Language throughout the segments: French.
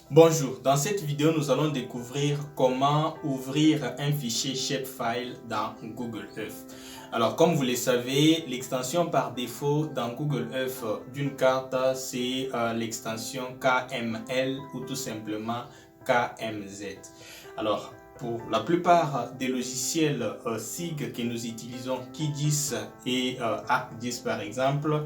Bonjour, dans cette vidéo, nous allons découvrir comment ouvrir un fichier Shapefile dans Google Earth. Alors, comme vous le savez, l'extension par défaut dans Google Earth d'une carte, c'est l'extension KML ou tout simplement KMZ. Alors, pour la plupart des logiciels SIG que nous utilisons, QGIS et ArcGIS par exemple,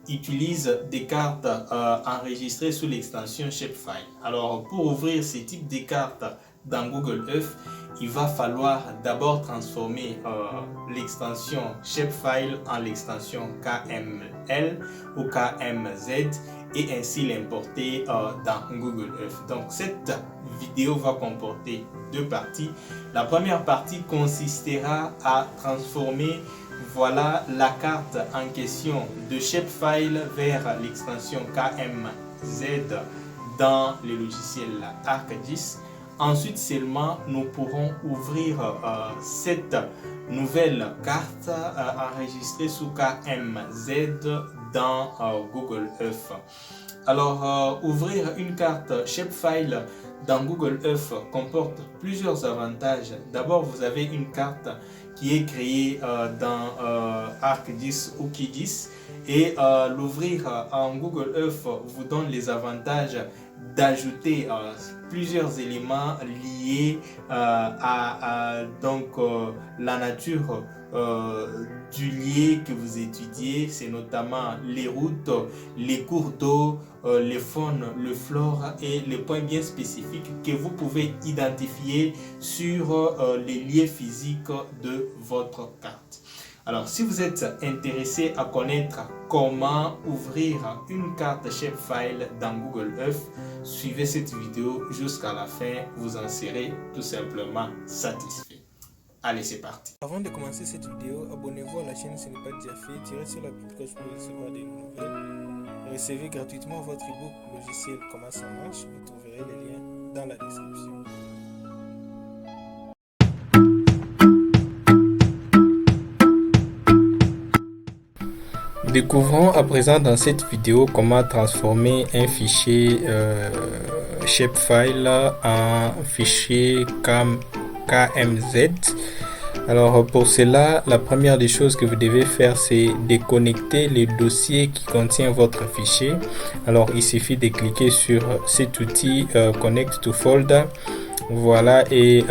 utilise des cartes enregistrées sous l'extension Shapefile. Alors, pour ouvrir ce type de cartes dans Google Earth, il va falloir d'abord transformer l'extension Shapefile en l'extension KML ou KMZ et ainsi l'importer dans Google Earth. Donc, cette vidéo va comporter deux parties. La première partie consistera à transformer la carte en question de Shapefile vers l'extension KMZ dans le logiciel ArcGIS. Ensuite seulement, nous pourrons ouvrir cette nouvelle carte enregistrée sous KMZ dans Google Earth. Alors, ouvrir une carte Shapefile dans Google Earth comporte plusieurs avantages. D'abord, vous avez une carte qui est créée dans ArcGIS ou QGIS et l'ouvrir en Google Earth vous donne les avantages d'ajouter plusieurs éléments liés à la nature du lieu que vous étudiez. C'est notamment les routes, les cours d'eau, les faunes, le flore et les points bien spécifiques que vous pouvez identifier sur les lieux physiques de votre carte. Alors, si vous êtes intéressé à connaître comment ouvrir une carte Shapefile dans Google Earth, suivez cette vidéo jusqu'à la fin, vous en serez tout simplement satisfait. Allez, c'est parti. Avant de commencer cette vidéo, abonnez-vous à la chaîne si ce n'est pas déjà fait, tirez sur la petite cloche pour recevoir des nouvelles. Recevez gratuitement votre ebook logiciel Comment ça marche, vous trouverez les liens dans la description. Découvrons à présent dans cette vidéo comment transformer un fichier Shapefile en fichier KMZ. Alors pour cela, la première des choses que vous devez faire, c'est déconnecter les dossiers qui contiennent votre fichier. Alors il suffit de cliquer sur cet outil Connect to Folder. Voilà, et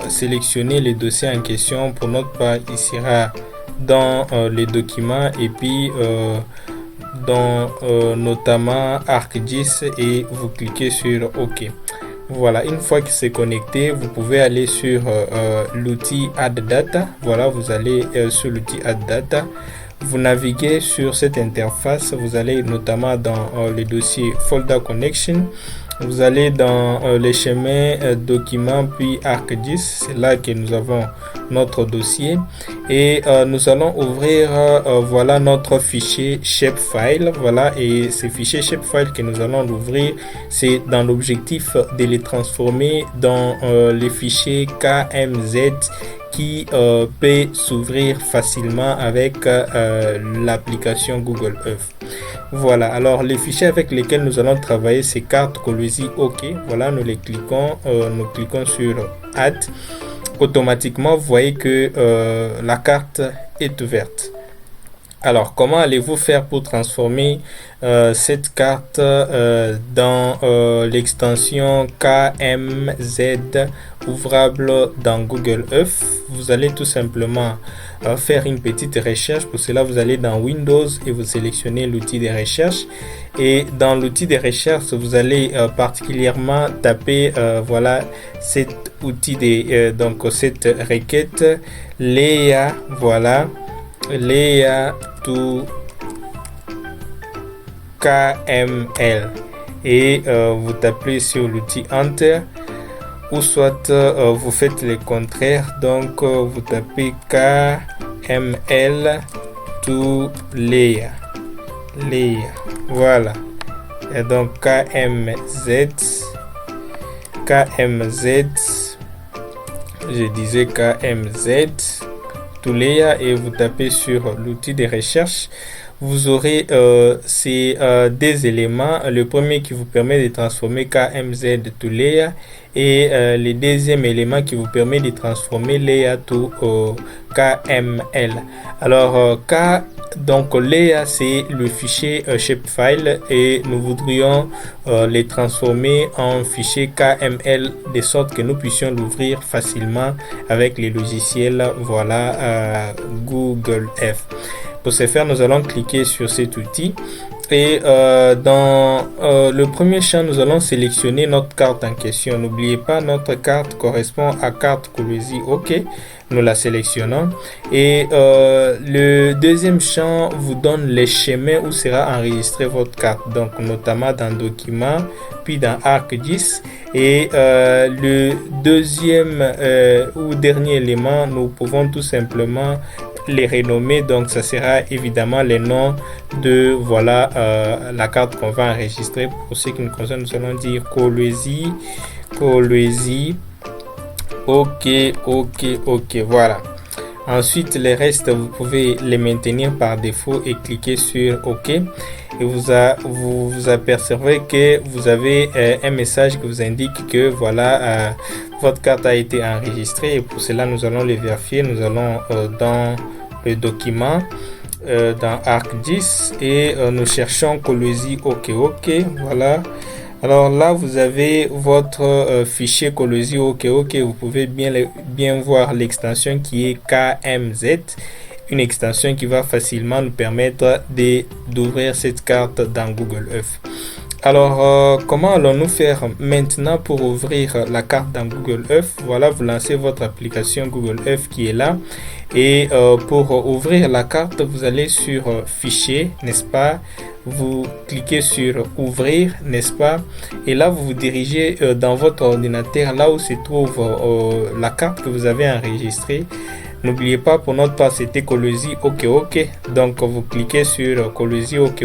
sélectionner les dossiers en question. Pour notre part, il sera dans les documents et puis dans notamment ArcGIS et vous cliquez sur OK. Voilà, une fois que c'est connecté, vous pouvez aller sur l'outil Add Data. Voilà, vous allez sur l'outil Add Data. Vous naviguez sur cette interface. Vous allez notamment dans le dossier Folder Connection. Vous allez dans les chemins documents puis ArcGIS. C'est là que nous avons notre dossier et nous allons ouvrir voilà notre fichier Shapefile. Voilà, et ce fichier Shapefile que nous allons l'ouvrir, c'est dans l'objectif de les transformer dans les fichiers KMZ qui peut s'ouvrir facilement avec l'application Google Earth. Voilà, alors les fichiers avec lesquels nous allons travailler, c'est carte Colosi OK. Voilà, nous cliquons sur Add. Automatiquement, vous voyez que la carte est ouverte. Alors, comment allez-vous faire pour transformer cette carte dans l'extension KMZ ouvrable dans Google Earth? Vous allez tout simplement faire une petite recherche. Pour cela, vous allez dans Windows et vous sélectionnez l'outil de recherche. Et dans l'outil de recherche, vous allez particulièrement taper voilà cet outil donc cette requête Leia. Voilà, Leia to KML et vous tapez sur l'outil Enter, ou soit vous faites le contraire, donc vous tapez KML to Leia. Voilà, et donc KMZ, je disais KMZ to Leia, et vous tapez sur l'outil de recherche. vous aurez ces des éléments. Le premier qui vous permet de transformer KMZ to layer et le deuxième élément qui vous permet de transformer layer to KML. Alors donc layer c'est le fichier shapefile et nous voudrions les transformer en fichier KML de sorte que nous puissions l'ouvrir facilement avec les logiciels Google F. Pour ce faire, nous allons cliquer sur cet outil et dans le premier champ, nous allons sélectionner notre carte en question. N'oubliez pas, notre carte correspond à carte Colosi. OK, nous la sélectionnons et le deuxième champ vous donne les chemins où sera enregistrée votre carte, donc notamment dans Documents, puis dans ArcGIS. Et le deuxième ou dernier élément, nous pouvons tout simplement les renommer, donc ça sera évidemment les noms de la carte qu'on va enregistrer. Pour ce qui nous concerne, nous allons dire Colosi. OK, voilà. Ensuite, les restes, vous pouvez les maintenir par défaut et cliquer sur OK. Et vous apercevrez que vous avez un message qui vous indique que votre carte a été enregistrée. Et pour cela, nous allons le vérifier. Nous allons dans le document, dans ArcGIS et nous cherchons Colosi. OK, voilà. Alors là, vous avez votre fichier Colosi. OK. Vous pouvez bien voir l'extension qui est KMZ, une extension qui va facilement nous permettre d'ouvrir cette carte dans Google Earth. Alors, comment allons-nous faire maintenant pour ouvrir la carte dans Google Earth? Voilà, vous lancez votre application Google Earth qui est là. Et pour ouvrir la carte, vous allez sur Fichier, n'est-ce pas? Vous cliquez sur Ouvrir, n'est-ce pas? Et là, vous vous dirigez dans votre ordinateur, là où se trouve la carte que vous avez enregistrée. N'oubliez pas, pour notre part, c'était Colosi. OK. Donc, vous cliquez sur Colosi. OK.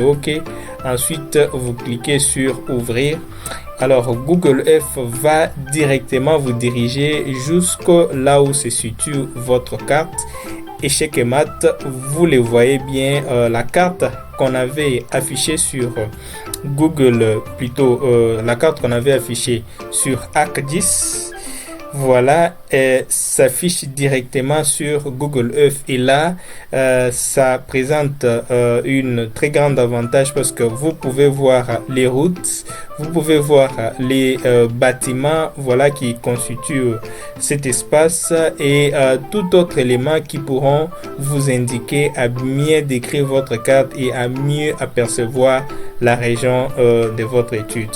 Ensuite, vous cliquez sur Ouvrir. Alors, Google Earth va directement vous diriger jusqu'à là où se situe votre carte. Échec et mat, vous le voyez bien, la carte qu'on avait affichée sur Google, la carte qu'on avait affichée sur ArcGIS, voilà, s'affiche directement sur Google Earth. Et là, ça présente une très grande avantage parce que vous pouvez voir les routes, vous pouvez voir les bâtiments, qui constituent cet espace et tout autre élément qui pourront vous indiquer à mieux décrire votre carte et à mieux apercevoir la région de votre étude.